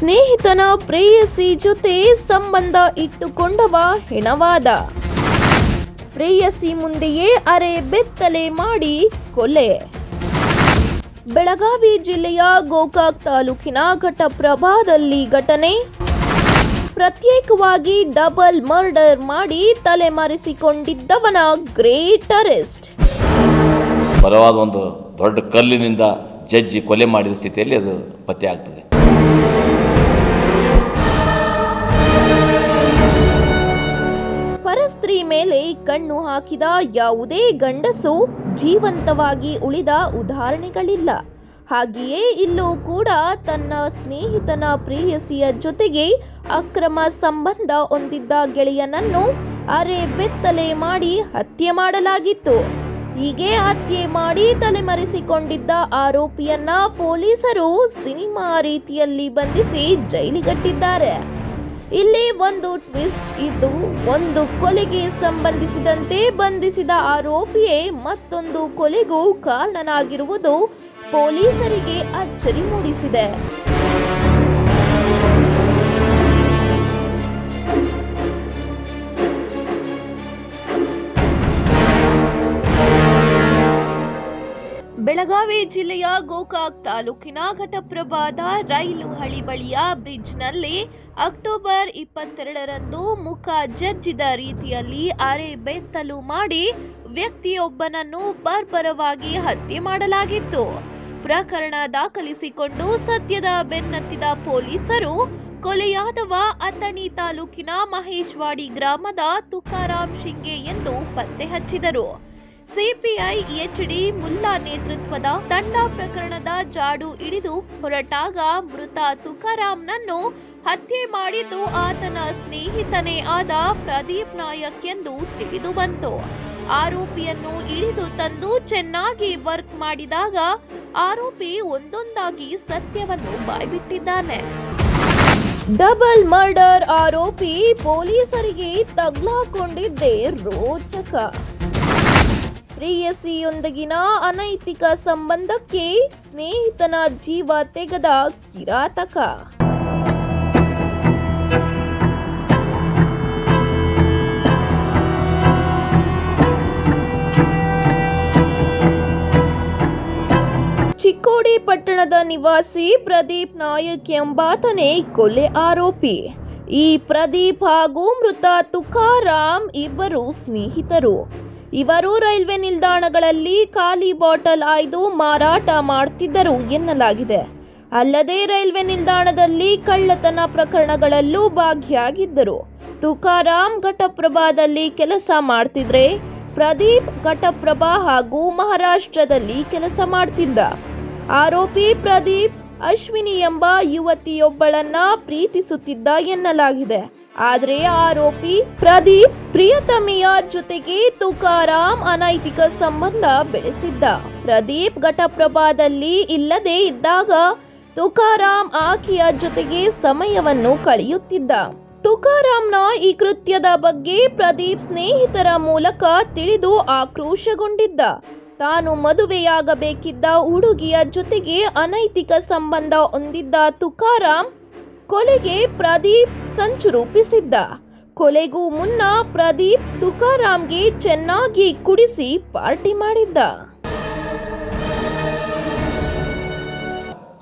ಸ್ನೇಹಿತನ ಪ್ರೇಯಸಿ ಜೊತೆ ಸಂಬಂಧ ಇಟ್ಟುಕೊಂಡವ ಹೆಣವಾದ. ಪ್ರೇಯಸಿ ಮುಂದೆಯೇ ಅರೆ ಬೆತ್ತಲೆ ಮಾಡಿ ಕೊಲೆ. ಬೆಳಗಾವಿ ಜಿಲ್ಲೆಯ ಗೋಕಾಕ್ ತಾಲೂಕಿನ ಘಟಪ್ರಭಾದಲ್ಲಿ ಘಟನೆ. ಪ್ರತ್ಯೇಕವಾಗಿ ಡಬಲ್ ಮರ್ಡರ್ ಮಾಡಿ ತಲೆಮರೆಸಿಕೊಂಡಿದ್ದವನ ಗ್ರೇಟ್ ಅರೆಸ್ಟ್. ಬಲವಾದ ಒಂದು ದೊಡ್ಡ ಕಲ್ಲಿನಿಂದ ಜಜ್ಜಿ ಕೊಲೆ ಮಾಡಿದ ಸ್ಥಿತಿಯಲ್ಲಿ ಅದು ಪತ್ತೆ ಆಗ್ತದೆ. ಪರಸ್ತ್ರೀ ಮೇಲೆ ಕಣ್ಣು ಹಾಕಿದ ಯಾವುದೇ ಗಂಡಸು ಜೀವಂತವಾಗಿ ಉಳಿದ ಉದಾಹರಣೆಗಳಿಲ್ಲ. ಹಾಗೆಯೇ ಇಲ್ಲೂ ಕೂಡ ತನ್ನ ಸ್ನೇಹಿತನ ಪ್ರೇಯಸಿಯ ಜೊತೆಗೆ ಅಕ್ರಮ ಸಂಬಂಧ ಹೊಂದಿದ್ದ ಗೆಳೆಯನನ್ನು ಅರೆ ಬೆತ್ತಲೆ ಮಾಡಿ ಹತ್ಯೆ ಮಾಡಲಾಗಿತ್ತು. ಹೀಗೆ ಹತ್ಯೆ ಮಾಡಿ ತಲೆಮರೆಸಿಕೊಂಡಿದ್ದ ಆರೋಪಿಯನ್ನ ಪೊಲೀಸರು ಸಿನಿಮಾ ರೀತಿಯಲ್ಲಿ ಬಂಧಿಸಿ ಜೈಲಿಗಟ್ಟಿದ್ದಾರೆ. ಇಲ್ಲಿ ಒಂದು ಟ್ವಿಸ್ಟ್ ಇದ್ದು, ಒಂದು ಕೊಲೆಗೆ ಸಂಬಂಧಿಸಿದಂತೆ ಬಂಧಿಸಿದ ಆರೋಪಿಯೇ ಮತ್ತೊಂದು ಕೊಲೆಗೂ ಕಾರಣನಾಗಿರುವುದು ಪೊಲೀಸರಿಗೆ ಅಚ್ಚರಿ ಮೂಡಿಸಿದೆ. ಬೆಳಗಾವಿ ಜಿಲ್ಲೆಯ ಗೋಕಾಕ್ ತಾಲೂಕಿನ ಘಟಪ್ರಭಾದ ರೈಲು ಹಳಿ ಬಳಿಯ ಬ್ರಿಡ್ಜ್ನಲ್ಲಿ ಅಕ್ಟೋಬರ್ 22ರಂದು ಮುಖ ಜಜ್ಜಿದ ರೀತಿಯಲ್ಲಿ ಅರೆ ಬೆತ್ತಲು ಮಾಡಿ ವ್ಯಕ್ತಿಯೊಬ್ಬನನ್ನು ಬರ್ಬರವಾಗಿ ಹತ್ಯೆ ಮಾಡಲಾಗಿತ್ತು. ಪ್ರಕರಣ ದಾಖಲಿಸಿಕೊಂಡು ಸದ್ಯದ ಬೆನ್ನತ್ತಿದ ಪೊಲೀಸರು ಕೊಲೆಯಾದವ ಅಥಣಿ ತಾಲೂಕಿನ ಮಹೇಶ್ವಾಡಿ ಗ್ರಾಮದ ತುಕಾರಾಮ್ ಶಿಂಗೆ ಎಂದು ಪತ್ತೆ ಹಚ್ಚಿದರು. ಸಿಪಿಐ ಎಚ್ಡಿ ಮುಲ್ಲಾ ನೇತೃತ್ವದ ತಂಡ ಪ್ರಕರಣದ ಜಾಡು ಹಿಡಿದು ಹೊರಟಾಗ ಮೃತ ತುಕಾರಾಮ್ನನ್ನು ಹತ್ಯೆ ಮಾಡಿದ್ದು ಆತನ ಸ್ನೇಹಿತನೇ ಆದ ಪ್ರದೀಪ್ ನಾಯಕ್ ಎಂದು ತಿಳಿದು ಬಂತು. ಆರೋಪಿಯನ್ನು ಹಿಡಿದು ತಂದು ಚೆನ್ನಾಗಿ ವರ್ಕ್ ಮಾಡಿದಾಗ ಆರೋಪಿ ಒಂದೊಂದಾಗಿ ಸತ್ಯವನ್ನು ಬಾಯ್ಬಿಟ್ಟಿದ್ದಾನೆ. ಡಬಲ್ ಮರ್ಡರ್ ಆರೋಪಿ ಪೊಲೀಸರಿಗೆ ತಗ್ಲಾಕೊಂಡಿದ್ದೇ ರೋಚಕ. ಪ್ರೇಯಸಿಯೊಂದಿಗಿನ ಅನೈತಿಕ ಸಂಬಂಧಕ್ಕೆ ಸ್ನೇಹಿತನ ಜೀವ ತೆಗೆದ ಕಿರಾತಕ. ಚಿಕ್ಕೋಡಿ ಪಟ್ಟಣದ ನಿವಾಸಿ ಪ್ರದೀಪ್ ನಾಯಕ್ ಎಂಬಾತನೇ ಕೊಲೆ ಆರೋಪಿ. ಈ ಪ್ರದೀಪ್ ಹಾಗೂ ಮೃತ ತುಕಾರಾಮ್ ಇಬ್ಬರು ಸ್ನೇಹಿತರು. ಇವರು ರೈಲ್ವೆ ನಿಲ್ದಾಣಗಳಲ್ಲಿ ಖಾಲಿ ಬಾಟಲ್ ಆಯ್ದು ಮಾರಾಟ ಮಾಡ್ತಿದ್ದರು ಎನ್ನಲಾಗಿದೆ. ಅಲ್ಲದೆ ರೈಲ್ವೆ ನಿಲ್ದಾಣದಲ್ಲಿ ಕಳ್ಳತನ ಪ್ರಕರಣಗಳಲ್ಲೂ ಭಾಗಿಯಾಗಿದ್ದರು. ತುಕಾರಾಮ್ ಘಟಪ್ರಭಾದಲ್ಲಿ ಕೆಲಸ ಮಾಡ್ತಿದ್ರೆ ಪ್ರದೀಪ್ ಘಟಪ್ರಭಾ ಹಾಗೂ ಮಹಾರಾಷ್ಟ್ರದಲ್ಲಿ ಕೆಲಸ ಮಾಡ್ತಿದ್ದ. ಆರೋಪಿ ಪ್ರದೀಪ್ ಅಶ್ವಿನಿ ಎಂಬ ಯುವತಿಯೊಬ್ಬಳನ್ನ ಪ್ರೀತಿಸುತ್ತಿದ್ದ ಎನ್ನಲಾಗಿದೆ. ಆದರೆ ಆರೋಪಿ ಪ್ರದೀಪ್ ಪ್ರಿಯತಮೆಯ ಜೊತೆಗೆ ತುಕಾರಾಮ್ ಅನೈತಿಕ ಸಂಬಂಧ ಬೆಳೆಸಿದ್ದ. ಪ್ರದೀಪ್ ಘಟಪ್ರಭಾದಲ್ಲಿ ಇಲ್ಲದೆ ಇದ್ದಾಗ ತುಕಾರಾಮ್ ಆಕೆಯ ಜೊತೆಗೆ ಸಮಯವನ್ನು ಕಳೆಯುತ್ತಿದ್ದ. ತುಕಾರಾಮ್ನ ಈ ಕೃತ್ಯದ ಬಗ್ಗೆ ಪ್ರದೀಪ್ ಸ್ನೇಹಿತರ ಮೂಲಕ ತಿಳಿದು ಆಕ್ರೋಶಗೊಂಡಿದ್ದ. ತಾನು ಮದುವೆಯಾಗಬೇಕಿದ್ದ ಹುಡುಗಿಯ ಜೊತೆಗೆ ಅನೈತಿಕ ಸಂಬಂಧ ಹೊಂದಿದ್ದ ತುಕಾರಾಮ್ ಕೊಲೆಗೆ ಪ್ರದೀಪ್ ಸಂಚು ರೂಪಿಸಿದ್ದ. ಕೊಲೆಗೂ ಮುನ್ನ ಪ್ರದೀಪ್ ತುಕಾರಾಮ್ಗೆ ಚೆನ್ನಾಗಿ ಕುಡಿಸಿ ಪಾರ್ಟಿ ಮಾಡಿದ್ದ.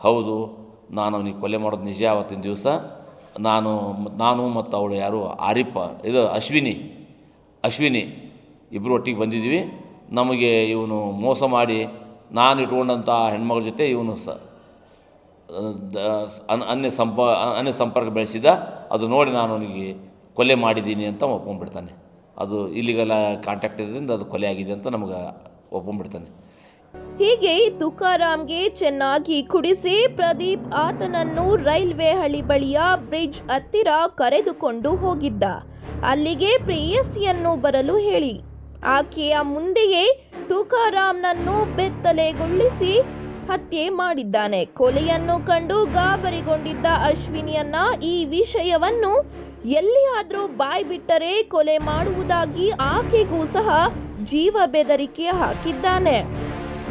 ಹೌದು, ನಾನು ಅವನಿಗೆ ಕೊಲೆ ಮಾಡೋದು ನಿಜ. ಆವತ್ತಿನ ದಿವಸ ನಾನು ಮತ್ತು ಅವಳು ಯಾರು ಆರಿಫ ಅಶ್ವಿನಿ ಇಬ್ಬರು ಒಟ್ಟಿಗೆ ಬಂದಿದ್ದೀವಿ. ನಮಗೆ ಇವನು ಮೋಸ ಮಾಡಿ ನಾನು ಇಟ್ಕೊಂಡಂಥ ಹೆಣ್ಮಗಳ ಜೊತೆ ಇವನು ಅನ್ಯ ಸಂಪರ್ಕ ಬೆಳೆಸಿದ. ಅದು ನೋಡಿ ನಾನು ಅವನಿಗೆ ಕೊಲೆ ಮಾಡಿದ್ದೀನಿ ಅಂತ ಒಪ್ಕೊಂಡ್ಬಿಡ್ತಾನೆ. ಅದು ಇಲ್ಲಿಗೆಲ್ಲ ಕಾಂಟ್ಯಾಕ್ಟ್ ಇರೋದ್ರಿಂದ ಅದು ಕೊಲೆ ಆಗಿದೆ ಅಂತ ನಮಗೆ ಒಪ್ಕೊಂಡ್ಬಿಡ್ತಾನೆ. ಹೀಗೆ ತುಕಾರಾಮ್ಗೆ ಚೆನ್ನಾಗಿ ಕುಡಿಸಿ ಪ್ರದೀಪ್ ಆತನನ್ನು ರೈಲ್ವೆ ಹಳಿ ಬಳಿಯ ಬ್ರಿಡ್ಜ್ ಹತ್ತಿರ ಕರೆದುಕೊಂಡು ಹೋಗಿದ್ದ. ಅಲ್ಲಿಗೆ ಪ್ರೇಯಸಿಯನ್ನು ಬರಲು ಹೇಳಿ ಆಕೆಯ ಮುಂದೆಯೇ ತುಕಾರಾಮ್ನನ್ನು ಬೆತ್ತಲೆಗೊಳಿಸಿ ಹತ್ಯೆ ಮಾಡಿದ್ದಾನೆ. ಕೊಲೆಯನ್ನು ಕಂಡು ಗಾಬರಿಗೊಂಡಿದ್ದ ಅಶ್ವಿನಿಯನ್ನ ಈ ವಿಷಯವನ್ನು ಎಲ್ಲಿಯಾದರೂ ಬಾಯ್ಬಿಟ್ಟರೆ ಕೊಲೆ ಮಾಡುವುದಾಗಿ ಆಕೆಗೂ ಸಹ ಜೀವ ಬೆದರಿಕೆ ಹಾಕಿದ್ದಾನೆ.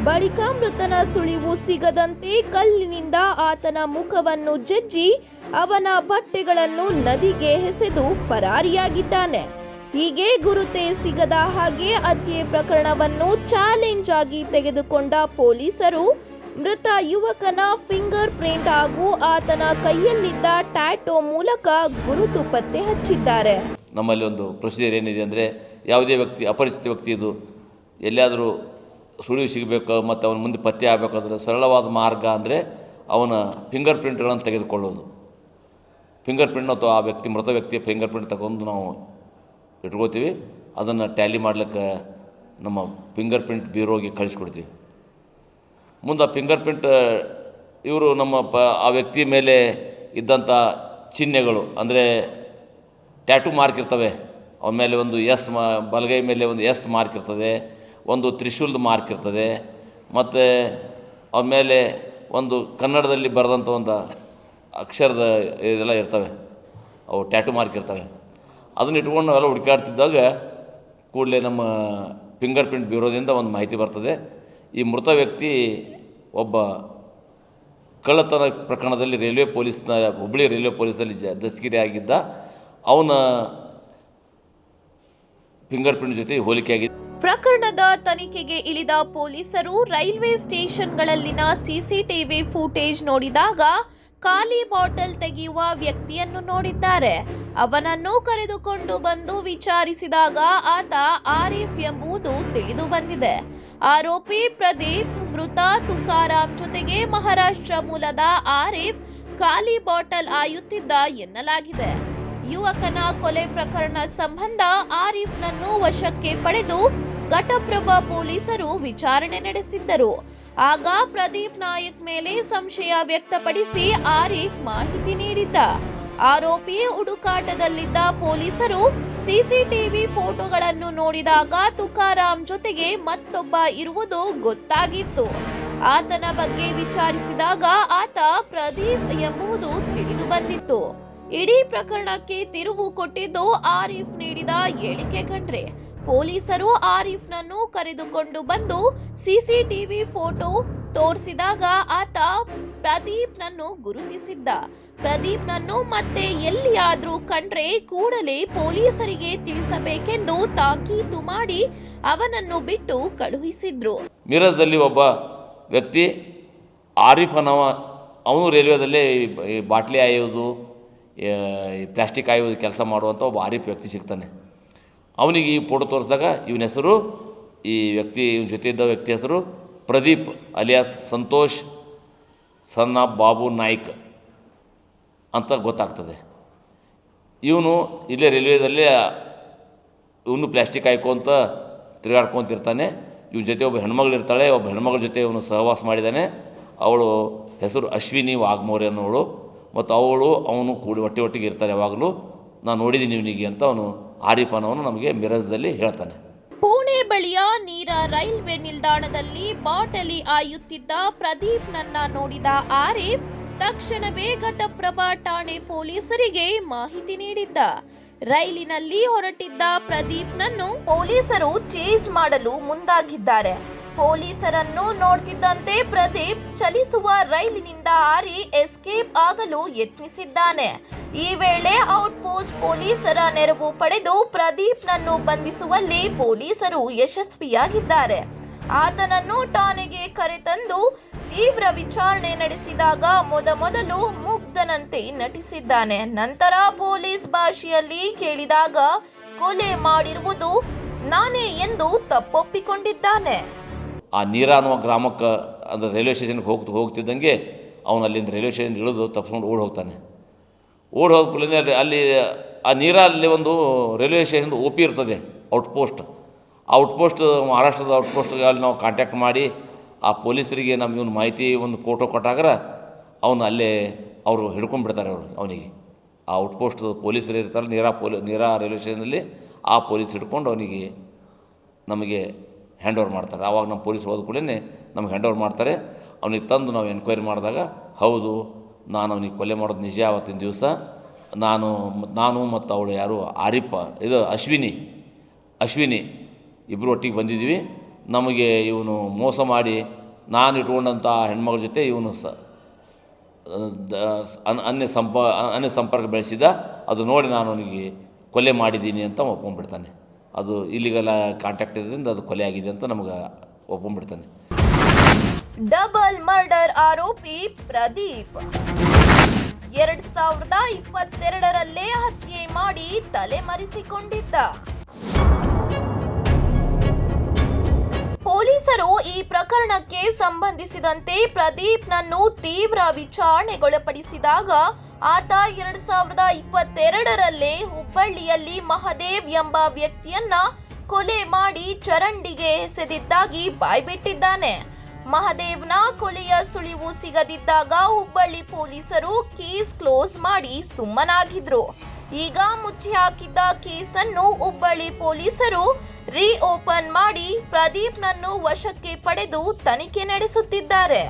ಬಳಿಕ ಮೃತನ ಸುಳಿವು ಸಿಗದಂತೆ ಕಲ್ಲಿನಿಂದ ಆತನ ಮುಖವನ್ನು ಜಜ್ಜಿ ಅವನ ಬಟ್ಟೆಗಳನ್ನು ನದಿಗೆ ಎಸೆದು ಪರಾರಿಯಾಗಿದ್ದಾನೆ. ಹೀಗೆ ಗುರುತೇ ಸಿಗದ ಹಾಗೆ ಹತ್ಯೆ ಪ್ರಕರಣವನ್ನು ಚಾಲೆಂಜ್ ಆಗಿ ತೆಗೆದುಕೊಂಡ ಪೊಲೀಸರು ಮೃತ ಯುವಕನ ಫಿಂಗರ್ ಪ್ರಿಂಟ್ ಹಾಗೂ ಆತನ ಕೈಯಲ್ಲಿದ್ದ ಟ್ಯಾಟೋ ಮೂಲಕ ಗುರುತು ಪತ್ತೆ ಹಚ್ಚಿದ್ದಾರೆ. ನಮ್ಮಲ್ಲಿ ಒಂದು ಪ್ರೊಸೀಜರ್ ಏನಿದೆ ಅಂದರೆ, ಯಾವುದೇ ವ್ಯಕ್ತಿ ಅಪರಿಚಿತ ವ್ಯಕ್ತಿ ಇದು ಎಲ್ಲಿಯಾದರೂ ಸುಳಿವು ಸಿಗಬೇಕು ಮತ್ತು ಅವನ ಮುಂದೆ ಪತ್ತೆ ಆಗಬೇಕಾದ್ರೆ ಸರಳವಾದ ಮಾರ್ಗ ಅಂದರೆ ಅವನ ಫಿಂಗರ್ ಪ್ರಿಂಟ್ಗಳನ್ನು ತೆಗೆದುಕೊಳ್ಳೋದು. ಫಿಂಗರ್ ಪ್ರಿಂಟ್ ಅಥವಾ ಆ ವ್ಯಕ್ತಿ ಮೃತ ವ್ಯಕ್ತಿಯ ಫಿಂಗರ್ ಪ್ರಿಂಟ್ ತಗೊಂಡು ನಾವು ಇಟ್ಕೋತೀವಿ. ಅದನ್ನು ಟ್ಯಾಲಿ ಮಾಡ್ಲಿಕ್ಕೆ ನಮ್ಮ ಫಿಂಗರ್ ಪ್ರಿಂಟ್ ಬ್ಯೂರೋಗೆ ಕಳಿಸ್ಕೊಡ್ತೀವಿ. ಮುಂದೆ ಆ ಫಿಂಗರ್ ಪ್ರಿಂಟ್ ಇವರು ನಮ್ಮ ಆ ವ್ಯಕ್ತಿ ಮೇಲೆ ಇದ್ದಂಥ ಚಿಹ್ನೆಗಳು ಅಂದರೆ ಟ್ಯಾಟೂ ಮಾರ್ಕ್ ಇರ್ತವೆ. ಅವನ ಮೇಲೆ ಒಂದು ಬಲಗೈ ಮೇಲೆ ಒಂದು ಎಸ್ ಮಾರ್ಕ್ ಇರ್ತದೆ, ಒಂದು ತ್ರಿಶೂಲ್ದ ಮಾರ್ಕ್ ಇರ್ತದೆ, ಮತ್ತು ಅವನ ಮೇಲೆ ಒಂದು ಕನ್ನಡದಲ್ಲಿ ಬರೆದಂಥ ಒಂದು ಅಕ್ಷರದ ಇದೆಲ್ಲ ಇರ್ತವೆ, ಅವು ಟ್ಯಾಟೂ ಮಾರ್ಕ್ ಇರ್ತವೆ. ಅದನ್ನ ಇಟ್ಕೊಂಡು ನಾವೆಲ್ಲ ಹುಡುಕಾಡ್ತಿದ್ದಾಗ ಕೂಡಲೇ ನಮ್ಮ ಫಿಂಗರ್ ಪ್ರಿಂಟ್ ಬ್ಯೂರೋದಿಂದ ಒಂದು ಮಾಹಿತಿ ಬರ್ತದೆ. ಈ ಮೃತ ವ್ಯಕ್ತಿ ಒಬ್ಬ ಕಳ್ಳತನ ಪ್ರಕರಣದಲ್ಲಿ ಹುಬ್ಬಳ್ಳಿ ರೈಲ್ವೆ ಪೊಲೀಸಲ್ಲಿ ದಸ್ಕಿರಿ ಆಗಿದ್ದ. ಅವನ ಫಿಂಗರ್ ಪ್ರಿಂಟ್ ಜೊತೆ ಹೋಲಿಕೆಯಾಗಿದೆ. ಪ್ರಕರಣದ ತನಿಖೆಗೆ ಇಳಿದ ಪೊಲೀಸರು ರೈಲ್ವೆ ಸ್ಟೇಷನ್ಗಳಲ್ಲಿನ ಸಿಸಿಟಿವಿ ಫುಟೇಜ್ ನೋಡಿದಾಗ ಖಾಲಿ ಬಾಟಲ್ ತೆಗೆಯುವ ವ್ಯಕ್ತಿಯನ್ನು ನೋಡಿದ್ದಾರೆ. ಅವನನ್ನು ಕರೆದುಕೊಂಡು ಬಂದು ವಿಚಾರಿಸಿದಾಗ ಆತ ಆರಿಫ್ ಎಂಬುದು ತಿಳಿದು ಬಂದಿದೆ. ಆರೋಪಿ ಪ್ರದೀಪ್ ಮೃತ ತುಕಾರಾಂ ಜೊತೆಗೆ ಮಹಾರಾಷ್ಟ್ರ ಮೂಲದ ಆರಿಫ್ ಖಾಲಿ ಬಾಟಲ್ ಆಯುತ್ತಿದ್ದ ಎನ್ನಲಾಗಿದೆ. ಯುವಕನ ಕೊಲೆ ಪ್ರಕರಣ ಸಂಬಂಧ ಆರಿಫ್ನನ್ನು ವಶಕ್ಕೆ ಪಡೆದು ಘಟಪ್ರಭಾ ಪೊಲೀಸರು ವಿಚಾರಣೆ ನಡೆಸಿದ್ದರು. ಆಗ ಪ್ರದೀಪ್ ನಾಯಕ್ ಮೇಲೆ ಸಂಶಯ ವ್ಯಕ್ತಪಡಿಸಿ ಆರಿಫ್ ಮಾಹಿತಿ ನೀಡಿದ್ದ. ಆರೋಪಿ ಹುಡುಕಾಟದಲ್ಲಿದ್ದ ಪೊಲೀಸರು ಸಿಸಿಟಿವಿ ಫೋಟೋಗಳನ್ನು ನೋಡಿದಾಗ ತುಕಾರಾಂ ಜೊತೆಗೆ ಮತ್ತೊಬ್ಬ ಇರುವುದು ಗೊತ್ತಾಗಿತ್ತು. ಆತನ ಬಗ್ಗೆ ವಿಚಾರಿಸಿದಾಗ ಆತ ಪ್ರದೀಪ್ ಎಂಬುದು ತಿಳಿದು ಬಂದಿತ್ತು. ಇಡೀ ಪ್ರಕರಣಕ್ಕೆ ತಿರುವು ಕೊಟ್ಟಿದ್ದು ಆರಿಫ್ ನೀಡಿದ ಹೇಳಿಕೆ ಕಂಡ್ರೆ. ಪೊಲೀಸರು ಆರಿಫ್ನನ್ನು ಕರೆದುಕೊಂಡು ಬಂದು ಸಿಸಿಟಿವಿ ಫೋಟೋ ತೋರಿಸಿದಾಗ ಆತ ಪ್ರದೀಪ್ನನ್ನು ಗುರುತಿಸಿದ್ದ. ಪ್ರದೀಪ್ನನ್ನು ಮತ್ತೆ ಎಲ್ಲಿಯಾದ್ರೂ ಕಂಡ್ರೆ ಕೂಡಲೇ ಪೊಲೀಸರಿಗೆ ತಿಳಿಸಬೇಕೆಂದು ತಾಕೀತು ಮಾಡಿ ಅವನನ್ನು ಬಿಟ್ಟು ಕಳುಹಿಸಿದ್ರು. ಮಿರಜ್ದಲ್ಲಿ ಒಬ್ಬ ವ್ಯಕ್ತಿ ಆರಿಫ್ ಅವನು ರೈಲ್ವೆದಲ್ಲೇ ಬಾಟ್ಲಿ ಆಯೋದು, ಪ್ಲಾಸ್ಟಿಕ್ ಆಯೋದು ಕೆಲಸ ಮಾಡುವಂಥ ಒಬ್ಬ ಆರಿಫ್ ವ್ಯಕ್ತಿ ಸಿಗ್ತಾನೆ. ಅವನಿಗೆ ಈ ಫೋಟೋ ತೋರಿಸಿದಾಗ ಇವನ ಹೆಸರು, ಇವನ ಜೊತೆ ಇದ್ದ ವ್ಯಕ್ತಿ ಹೆಸರು Pradeep alias Santosh son of Babu Naik ಅಂತ ಗೊತ್ತಾಗ್ತದೆ. ಇವನು ಇಲ್ಲೇ ರೈಲ್ವೇದಲ್ಲೇ ಇವನು ಪ್ಲಾಸ್ಟಿಕ್ ಹಾಯ್ಕೊಂತ ತಿರುಗಾಡ್ಕೊತಿರ್ತಾನೆ. ಇವನ ಜೊತೆ ಒಬ್ಬ ಹೆಣ್ಮಗಳು ಇರ್ತಾಳೆ. ಒಬ್ಬ ಹೆಣ್ಮಗಳ ಜೊತೆ ಇವನು ಸಹವಾಸ ಮಾಡಿದ್ದಾನೆ. ಅವಳು ಹೆಸರು ಅಶ್ವಿನಿ ವಾಘ್ಮೋರೆ ಅನ್ನೋಳು. ಮತ್ತು ಅವನು ಒಟ್ಟಿಗೆ ಇರ್ತಾರೆ ಯಾವಾಗಲೂ. ನಾನು ನೋಡಿದ್ದೀನಿ ಇವನಿಗೆ ಅಂತ ಅವನು ಆರಿಫ್ ಅನ್ನೋನು ನಮಗೆ ಮಿರಜ್ದಲ್ಲಿ ಹೇಳ್ತಾನೆ. ಪುಣೆ ಬಳಿಯ ನೀರಾ ರೈಲ್ವೆ ನಿಲ್ದಾಣದಲ್ಲಿ ಬಾಟಲಿ ಆಯುತ್ತಿದ್ದ ಪ್ರದೀಪ್ನನ್ನ ನೋಡಿದ ಆರಿಫ್ ತಕ್ಷಣವೇ ಘಟಪ್ರಭಾ ಠಾಣೆ ಪೊಲೀಸರಿಗೆ ಮಾಹಿತಿ ನೀಡಿದ್ದ. ರೈಲಿನಲ್ಲಿ ಹೊರಟಿದ್ದ ಪ್ರದೀಪ್ನನ್ನು ಪೊಲೀಸರು ಚೇಸ್ ಮಾಡಲು ಮುಂದಾಗಿದ್ದಾರೆ. ಪೊಲೀಸರನ್ನು ನೋಡ್ತಿದ್ದಂತೆ ಪ್ರದೀಪ್ ಚಲಿಸುವ ರೈಲಿನಿಂದ ಹಾರಿ ಎಸ್ಕೇಪ್ ಆಗಲು ಯತ್ನಿಸಿದ್ದಾನೆ. ಈ ವೇಳೆ ಔಟ್ಪೋಸ್ಟ್ ಪೊಲೀಸರ ನೆರವು ಪಡೆದು ಪ್ರದೀಪ್ನನ್ನು ಬಂಧಿಸುವಲ್ಲಿ ಪೊಲೀಸರು ಯಶಸ್ವಿಯಾಗಿದ್ದಾರೆ. ಆತನನ್ನು ಠಾಣೆಗೆ ಕರೆತಂದು ತೀವ್ರ ವಿಚಾರಣೆ ನಡೆಸಿದಾಗ ಮೊದಲು ಮುಗ್ಧನಂತೆ ನಟಿಸಿದ್ದಾನೆ. ನಂತರ ಪೊಲೀಸ್ ಭಾಷೆಯಲ್ಲಿ ಕೇಳಿದಾಗ ಕೊಲೆ ಮಾಡಿರುವುದು ನಾನೇ ಎಂದು ತಪ್ಪೊಪ್ಪಿಕೊಂಡಿದ್ದಾನೆ. ಆ ನೀರಾ ಅನ್ನುವ ಗ್ರಾಮಕ್ಕೆ ಅಂದರೆ ರೈಲ್ವೆ ಸ್ಟೇಷನ್ಗೆ ಹೋಗ್ತಿದ್ದಂಗೆ ಅವನು ಅಲ್ಲಿಂದ ರೈಲ್ವೆ ಸ್ಟೇಷನ್ ಇಳಿದು ತಪ್ಪಿಸ್ಕೊಂಡು ಓಡಿ ಹೋಗ್ತಾನೆ. ಓಡಿ ಹೋದ ಕೂಡಲೇ ಅಲ್ಲಿ ಆ ನೀರಲ್ಲಿ ಒಂದು ರೈಲ್ವೆ ಸ್ಟೇಷನ್ OP ಇರ್ತದೆ, ಔಟ್ಪೋಸ್ಟ್. ಆ ಔಟ್ಪೋಸ್ಟ್ ಮಹಾರಾಷ್ಟ್ರದ ಔಟ್ಪೋಸ್ಟ್ಗೆ ಅಲ್ಲಿ ನಾವು ಕಾಂಟ್ಯಾಕ್ಟ್ ಮಾಡಿ ಆ ಪೊಲೀಸರಿಗೆ ನಮ್ಗೆ ಒಂದು ಮಾಹಿತಿ ಒಂದು ಫೋಟೋ ಕೊಟ್ಟಾಗ ಅವನು ಅಲ್ಲೇ ಅವರು ಹಿಡ್ಕೊಂಡ್ಬಿಡ್ತಾರೆ. ಅವನಿಗೆ ಆ ಔಟ್ಪೋಸ್ಟ್ ಪೊಲೀಸರು ಇರ್ತಾರೆ ನೀರಾ ರೈಲ್ವೆ ಸ್ಟೇಷನಲ್ಲಿ. ಆ ಪೊಲೀಸ್ ಹಿಡ್ಕೊಂಡು ಅವನಿಗೆ ನಮಗೆ ಹ್ಯಾಂಡ್ ಓವರ್ ಮಾಡ್ತಾರೆ. ಆವಾಗ ನಮ್ಮ ಪೊಲೀಸ್ ಹೋದ ಕೂಡಲೇ ನಮ್ಗೆ ಹ್ಯಾಂಡ್ ಓವರ್ ಮಾಡ್ತಾರೆ. ಅವನಿಗೆ ತಂದು ನಾವು ಎನ್ಕ್ವೈರಿ ಮಾಡಿದಾಗ ಹೌದು, ನಾನು ಅವನಿಗೆ ಕೊಲೆ ಮಾಡೋದು ನಿಜ. ಆವತ್ತಿನ ದಿವಸ ನಾನು ಮತ್ತು ಅವಳು ಯಾರು ಅಶ್ವಿನಿ ಇಬ್ಬರು ಒಟ್ಟಿಗೆ ಬಂದಿದ್ದೀವಿ. ನಮಗೆ ಇವನು ಮೋಸ ಮಾಡಿ ನಾನು ಇಟ್ಕೊಂಡಂಥ ಹೆಣ್ಮಗಳ ಜೊತೆ ಇವನು ಅನ್ಯ ಸಂಪರ್ಕ ಬೆಳೆಸಿದ, ಅದು ನೋಡಿ ನಾನು ಅವನಿಗೆ ಕೊಲೆ ಮಾಡಿದ್ದೀನಿ ಅಂತ ಒಪ್ಕೊಂಡ್ಬಿಡ್ತಾನೆ. ಅದು ಇಲ್ಲಿಗೆಲ್ಲ ಕಾಂಟ್ಯಾಕ್ಟ್ ಇರೋದ್ರಿಂದ ಅದು ಕೊಲೆ ಆಗಿದೆ ಅಂತ ನಮಗೆ ಒಪ್ಕೊಂಡ್ಬಿಡ್ತಾನೆ. ಡಬಲ್ ಮರ್ಡರ್ ಆರೋಪಿ ಪ್ರದೀಪ್ 2022ರಲ್ಲೇ ಹತ್ಯೆ ಮಾಡಿ ತಲೆಮರೆಸಿಕೊಂಡಿದ್ದ. ಪೊಲೀಸರು ಈ ಪ್ರಕರಣಕ್ಕೆ ಸಂಬಂಧಿಸಿದಂತೆ ಪ್ರದೀಪ್ನನ್ನು ತೀವ್ರ ವಿಚಾರಣೆಗೊಳಪಡಿಸಿದಾಗ ಆತ 2022ರಲ್ಲೇ ಹುಬ್ಬಳ್ಳಿಯಲ್ಲಿ ಮಹದೇವ್ ಎಂಬ ವ್ಯಕ್ತಿಯನ್ನ ಕೊಲೆ ಮಾಡಿ ಚರಂಡಿಗೆ ಎಸೆದಿದ್ದಾಗಿ ಬಾಯ್ಬಿಟ್ಟಿದ್ದಾನೆ. ಮಹದೇವ್ನ ಕೊಲೆಯ ಸುಳಿವು ಸಿಗದಿದ್ದಾಗ ಹುಬ್ಬಳ್ಳಿ ಪೊಲೀಸರು ಕೇಸ್ ಕ್ಲೋಸ್ ಮಾಡಿ ಸುಮ್ಮನಾಗಿದ್ರು. ಈಗ ಮುಚ್ಚಿ ಹಾಕಿದ್ದ ಕೇಸನ್ನು ಹುಬ್ಬಳ್ಳಿ ಪೊಲೀಸರು ಓಪನ್ ಮಾಡಿ ಪ್ರದೀಪ್ನನ್ನು ವಶಕ್ಕೆ ಪಡೆದು ತನಿಖೆ ನಡೆಸುತ್ತಿದ್ದಾರೆ.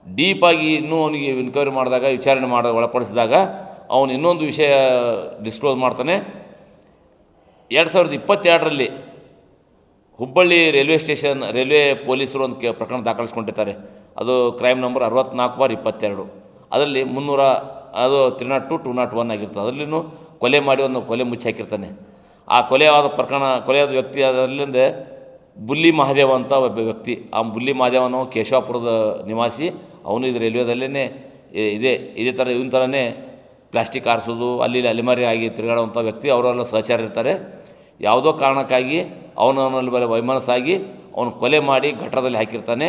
ಡೀಪಾಗಿ ಇನ್ನೂ ಅವನಿಗೆ ಎನ್ಕ್ವೈರಿ ಮಾಡಿದಾಗ, ವಿಚಾರಣೆ ಒಳಪಡಿಸಿದಾಗ ಅವನು ಇನ್ನೊಂದು ವಿಷಯ ಡಿಸ್ಕ್ಲೋಸ್ ಮಾಡ್ತಾನೆ. 2022ರಲ್ಲಿ ಹುಬ್ಬಳ್ಳಿ ರೈಲ್ವೆ ಪೊಲೀಸರು ಒಂದು ಪ್ರಕರಣ ದಾಖಲಿಸ್ಕೊಂಡಿರ್ತಾರೆ. ಅದು ಕ್ರೈಮ್ ನಂಬರ್ 64/22. ಅದರಲ್ಲಿ 302, 201 ಆಗಿರ್ತದೆ. ಅದರಲ್ಲಿನೂ ಕೊಲೆ ಮಾಡಿ ಒಂದು ಕೊಲೆ ಮುಚ್ಚಿ ಹಾಕಿರ್ತಾನೆ. ಆ ಕೊಲೆಯಾದ ವ್ಯಕ್ತಿ ಅದರಲ್ಲಿಂದ ಬುಲ್ಲಿ ಮಹಾದೇವ ಅಂತ ಒಬ್ಬ ವ್ಯಕ್ತಿ. ಆ ಬುಲ್ಲಿ ಮಹಾದೇವನು ಕೇಶವಾಪುರದ ನಿವಾಸಿ. ಅವನು ಇದು ರೈಲ್ವೇದಲ್ಲೇ ಇದೇ ಥರ ಇವನ ಥರನೇ ಪ್ಲಾಸ್ಟಿಕ್ ಆರಿಸೋದು, ಅಲ್ಲಿ ಅಲೆಮಾರಿ ಆಗಿ ತಿರುಗಾಡುವಂಥ ವ್ಯಕ್ತಿ. ಅವರೆಲ್ಲ ಸಹಚಾರ ಇರ್ತಾರೆ. ಯಾವುದೋ ಕಾರಣಕ್ಕಾಗಿ ಅವನಲ್ಲಿ ವೈಮನಸ್ಸಾಗಿ ಅವನು ಕೊಲೆ ಮಾಡಿ ಗಟ್ಟರದಲ್ಲಿ ಹಾಕಿರ್ತಾನೆ.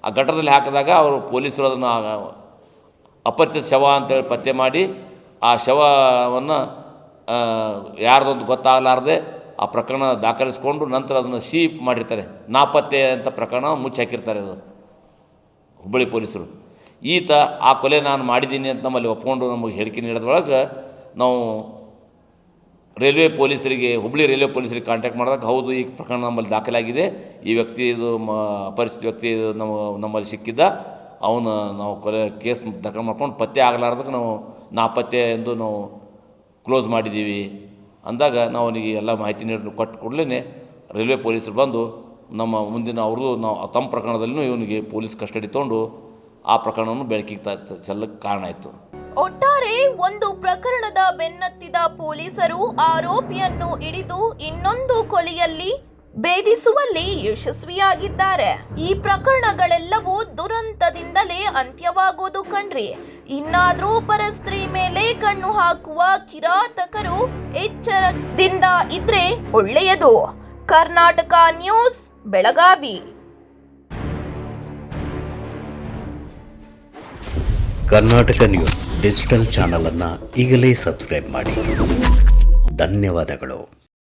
ಆ ಗಟ್ಟರದಲ್ಲಿ ಹಾಕಿದಾಗ ಅವರು ಪೊಲೀಸರು ಅದನ್ನು ಅಪರಿಚಿತ ಶವ ಅಂತೇಳಿ ಪತ್ತೆ ಮಾಡಿ ಆ ಶವವನ್ನು ಯಾರ್ದೊಂದು ಗೊತ್ತಾಗಲಾರ್ದೆ ಆ ಪ್ರಕರಣ ದಾಖಲಿಸ್ಕೊಂಡು ನಂತರ ಅದನ್ನು ಶೀಪ್ ಮಾಡಿರ್ತಾರೆ. ನಾಪತ್ತೆ ಅಂತ ಪ್ರಕರಣ ಮುಚ್ಚಿ ಹಾಕಿರ್ತಾರೆ. ಅದು ಹುಬ್ಬಳ್ಳಿ ಪೊಲೀಸರು. ಈತ ಆ ಕೊಲೆ ನಾನು ಮಾಡಿದ್ದೀನಿ ಅಂತ ನಮ್ಮಲ್ಲಿ ಒಪ್ಕೊಂಡು ನಮಗೆ ಹೇಳಿಕೆ ನೀಡೋದ್ರೊಳಗೆ ನಾವು ಹುಬ್ಬಳ್ಳಿ ರೈಲ್ವೆ ಪೊಲೀಸರಿಗೆ ಕಾಂಟ್ಯಾಕ್ಟ್ ಮಾಡಿದಾಗ, ಹೌದು ಈ ಪ್ರಕರಣ ನಮ್ಮಲ್ಲಿ ದಾಖಲಾಗಿದೆ, ಈ ವ್ಯಕ್ತಿ ಇದು ಅಪರಿಚಿತ ವ್ಯಕ್ತಿ ನಮ್ಮಲ್ಲಿ ಸಿಕ್ಕಿದ್ದ, ಅವನು ನಾವು ಕೇಸ್ ದಾಖಲೆ ಮಾಡ್ಕೊಂಡು ಪತ್ತೆ ಆಗಲಾರ್ದಕ್ಕೆ ನಾವು ನಾಪತ್ತೆ ಎಂದು ನಾವು ಕ್ಲೋಸ್ ಮಾಡಿದ್ದೀವಿ ಅಂದಾಗ ನಾವು ಅವನಿಗೆ ಎಲ್ಲ ಮಾಹಿತಿ ಕೊಟ್ಟು ಕೂಡಲೇ ರೈಲ್ವೆ ಪೊಲೀಸರು ಬಂದು ನಮ್ಮ ಮುಂದಿನ ಅವ್ರದ್ದು ತಮ್ಮ ಪ್ರಕರಣದಲ್ಲೂ ಇವನಿಗೆ ಪೊಲೀಸ್ ಕಸ್ಟಡಿ ತೊಗೊಂಡು ಆ ಪ್ರಕರಣವನ್ನು ಬೆಳಕಿಗೆ ಚೆಲ್ಲಕ್ಕೆ ಕಾರಣ ಆಯಿತು. ಒಟ್ಟಾರೆ ಒಂದು ಪ್ರಕರಣದ ಬೆನ್ನತ್ತಿದ ಪೊಲೀಸರು ಆರೋಪಿಯನ್ನು ಹಿಡಿದು ಇನ್ನೊಂದು ಕೊಲೆಯಲ್ಲಿ ಭೇದಿಸುವಲ್ಲಿ ಯಶಸ್ವಿಯಾಗಿದ್ದಾರೆ. ಈ ಪ್ರಕರಣಗಳೆಲ್ಲವೂ ದುರಂತದಿಂದಲೇ ಅಂತ್ಯವಾಗೋದು ಕಣ್ರಿ. ಇನ್ನಾದ್ರೂ ಪರಸ್ತ್ರೀ ಮೇಲೆ ಕಣ್ಣು ಹಾಕುವ ಕಿರಾತಕರು ಎಚ್ಚರದಿಂದ ಇದ್ರೆ ಒಳ್ಳೆಯದು. Karnataka news, Belagavi. Karnataka news digital channel ಅನ್ನು ಈಗಲೇ ಸಬ್ಸ್ಕ್ರೈಬ್ ಮಾಡಿ. ಧನ್ಯವಾದಗಳು.